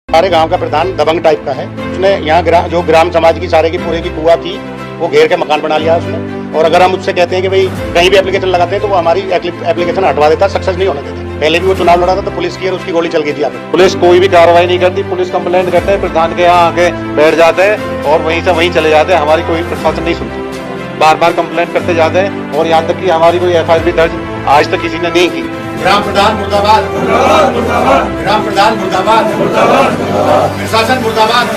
हमारे गांव का प्रधान दबंग टाइप का है। उसने यहाँ जो ग्राम समाज की सारे की पूरे की कुआ थी वो घेर के मकान बना लिया उसने। और अगर हम उससे कहते हैं कि भाई कहीं भी एप्लीकेशन लगाते हैं तो वो हमारी एप्लीकेशन हटवा देता, सक्सेस नहीं होने देता। पहले भी वो चुनाव लड़ा था तो पुलिस की और उसकी गोली चल गई थी। पुलिस कोई भी कार्रवाई नहीं करती। पुलिस कंप्लेंट करते हैं, प्रधान के यहाँ आके बैठ जाते हैं और वहीं से वहीं चले जाते हैं। हमारी कोई प्रशासन नहीं सुनती। बार बार कंप्लेंट करते जाते हैं और यहाँ तक कि हमारी कोई एफआईआर भी दर्ज आज तक किसी ने नहीं की। ग्राम प्रधान मुर्दाबाद, ग्राम प्रधान मुर्दाबाद, प्रशासन मुर्दाबाद,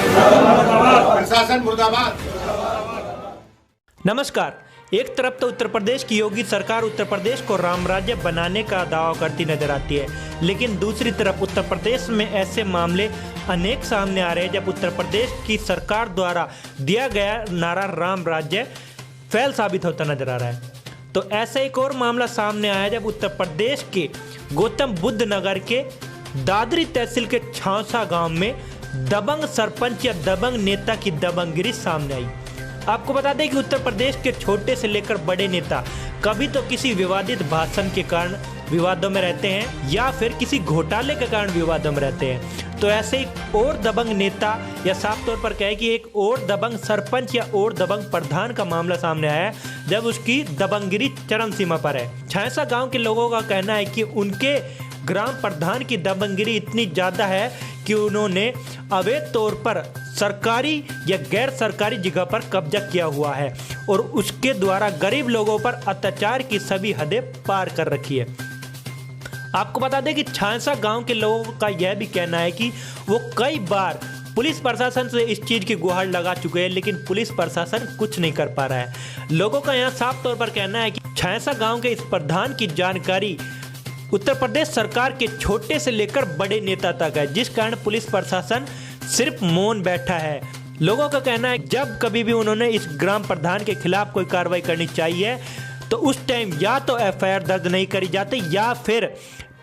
प्रशासन मुर्दाबाद। नमस्कार। एक तरफ तो उत्तर प्रदेश की योगी सरकार उत्तर प्रदेश को राम राज्य बनाने का दावा करती नजर आती है, लेकिन दूसरी तरफ उत्तर प्रदेश में ऐसे मामले अनेक सामने आ रहे हैं जब उत्तर प्रदेश की सरकार द्वारा दिया गया नारा राम राज्य फेल साबित होता नजर आ रहा है। तो ऐसा एक और मामला सामने आया जब उत्तर प्रदेश के गौतम बुद्ध नगर के दादरी तहसील के छांसा गांव में दबंग सरपंच या दबंग नेता की दबंगगिरी सामने आई। आपको बता दें कि उत्तर प्रदेश के छोटे से लेकर बड़े नेता कभी तो किसी विवादित भाषण के कारण विवादों में रहते हैं या फिर किसी घोटाले के कारण विवादों में रहते हैं। तो ऐसे एक और दबंग नेता या साफ तौर पर कहे कि एक और दबंग सरपंच या और दबंग प्रधान का मामला सामने आया है जब उसकी दबंगगिरी चरम सीमा पर है। छांसा गांव के लोगों का कहना है कि उनके ग्राम प्रधान की दबंगगिरी इतनी ज़्यादा है कि उन्होंने अवैध तौर पर सरकारी या गैर सरकारी जगह पर कब्जा किया हुआ है और उसके द्वारा गरीब लोगों पर अत्याचार की सभी हदें पार कर रखी है। आपको बता दें कि छांसा गांव के लोगों का यह भी कहना है कि वो कई बार पुलिस प्रशासन से इस चीज़ की गुहार लगा चुके हैं, लेकिन पुलिस प्रशासन कुछ नहीं कर पा रहा है। लोगों का यहाँ साफ तौर पर कहना है कि छांसा गांव के इस प्रधान की जानकारी उत्तर प्रदेश सरकार के छोटे से लेकर बड़े नेता तक है, जिस कारण पुलिस प्रशासन सिर्फ मौन बैठा है। लोगों का कहना है जब कभी भी उन्होंने इस ग्राम प्रधान के खिलाफ कोई कार्रवाई करनी चाहिए तो उस टाइम या तो एफआईआर दर्ज नहीं करी जाती या फिर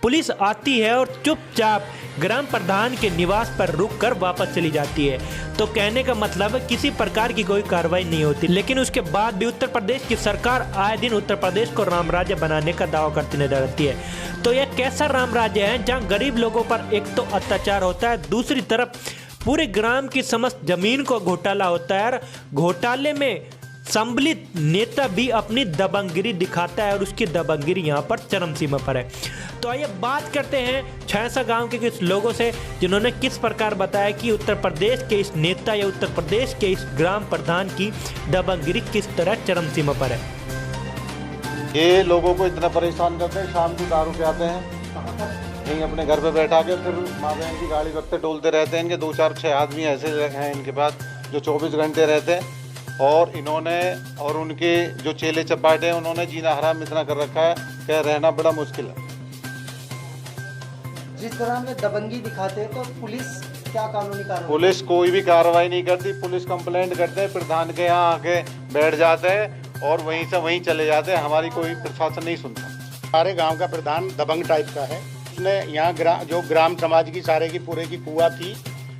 पुलिस आती है और चुपचाप ग्राम प्रधान के निवास पर रुककर वापस चली जाती है। तो कहने का मतलब है किसी प्रकार की कोई कार्रवाई नहीं होती, लेकिन उसके बाद भी उत्तर प्रदेश की सरकार आए दिन उत्तर प्रदेश को राम राज्य बनाने का दावा करती नजर आती है। तो यह कैसा राम राज्य है जहाँ गरीब लोगों पर एक तो अत्याचार होता है, दूसरी तरफ पूरे ग्राम की समस्त जमीन को घोटाला होता है। घोटाले में सम्मिलित नेता भी अपनी दबंगगिरी दिखाता है और उसकी दबंगगिरी यहाँ पर चरम सीमा पर है। तो आइए बात करते हैं छांसा गांव के कुछ लोगों से जिन्होंने किस प्रकार बताया कि उत्तर प्रदेश के इस नेता या उत्तर प्रदेश के इस ग्राम प्रधान की दबंगगिरी किस तरह चरम सीमा पर है। ये लोगों को इतना परेशान करते हैं, शाम को दारू पे आते हैं, यहीं अपने घर पे बैठा के फिर माँ बहन की गाड़ी रखते डोलते रहते हैं। इनके 2-4-6 आदमी ऐसे हैं इनके पास जो 24 घंटे रहते हैं और इन्होंने और उनके जो चेले चपाटे हैं उन्होंने जीना हराम इतना कर रखा है कि रहना बड़ा मुश्किल है। जिस तरह में दबंगी दिखाते हैं तो पुलिस क्या कानूनी कार्रवाई? पुलिस कोई भी कार्रवाई नहीं करती। पुलिस कंप्लेंट करते हैं, प्रधान के यहाँ आके बैठ जाते हैं और वहीं से वहीं चले जाते हैं। हमारी कोई प्रशासन नहीं सुनता। हमारे गांव का प्रधान दबंग टाइप का है। उसने यहाँ जो ग्राम समाज की सारे की पूरे की कुआ थी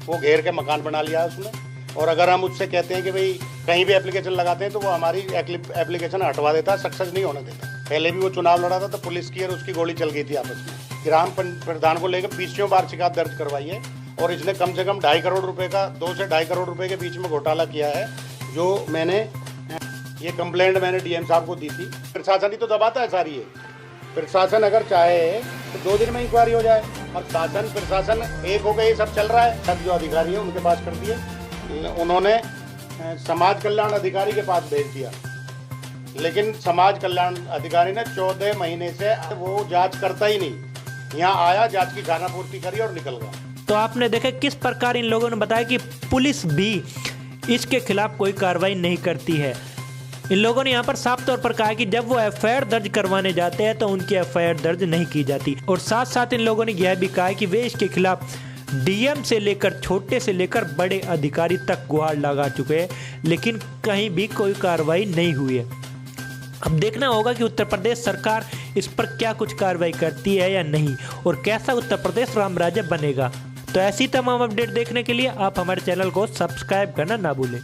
वो घेर के मकान बना लिया उसने। और अगर हम उससे कहते हैं कि भाई कहीं भी एप्लीकेशन लगाते हैं तो वो हमारी एप्लीकेशन हटवा देता, सक्सेस नहीं होने देता। पहले भी वो चुनाव लड़ा था तो पुलिस की और उसकी गोली चल गई थी आपस में। ग्राम प्रधान को लेकर 20 बार शिकायत दर्ज करवाई है और इसने कम से कम 2.5 करोड़ रुपए का 2 से 2.5 करोड़ रुपए के बीच में घोटाला किया है। जो मैंने ये कंप्लेंट मैंने डीएम साहब को दी थी। प्रशासन ही तो दबाता है सारी है। प्रशासन अगर चाहे तो 2 दिन में इंक्वायरी हो जाए और प्रशासन एक हो गए, ये सब चल रहा है। सब जो अधिकारी है उनके पास कर दिए, उन्होंने समाज कल्याण अधिकारी के पास भेज दिया, लेकिन समाज कल्याण अधिकारी ने 14 महीने से वो जांच करता ही नहीं। यहाँ आया, जांच की खानापूर्ति करी और निकल गया। तो आपने देखा किस प्रकार इन लोगों ने बताया कि पुलिस भी इसके खिलाफ कोई कार्रवाई नहीं करती है। इन लोगों ने यहाँ पर साफ तौर पर कहा कि जब वो एफआईआर दर्ज करवाने जाते हैं तो उनकी एफआईआर दर्ज नहीं की जाती। और साथ साथ इन लोगों ने यह भी कहा कि वे इसके खिलाफ डीएम से लेकर छोटे से लेकर बड़े अधिकारी तक गुहार लगा चुके हैं, लेकिन कहीं भी कोई कार्रवाई नहीं हुई है। अब देखना होगा कि उत्तर प्रदेश सरकार इस पर क्या कुछ कार्रवाई करती है या नहीं और कैसा उत्तर प्रदेश राम राज्य बनेगा। तो ऐसी तमाम अपडेट देखने के लिए आप हमारे चैनल को सब्सक्राइब करना ना भूलें।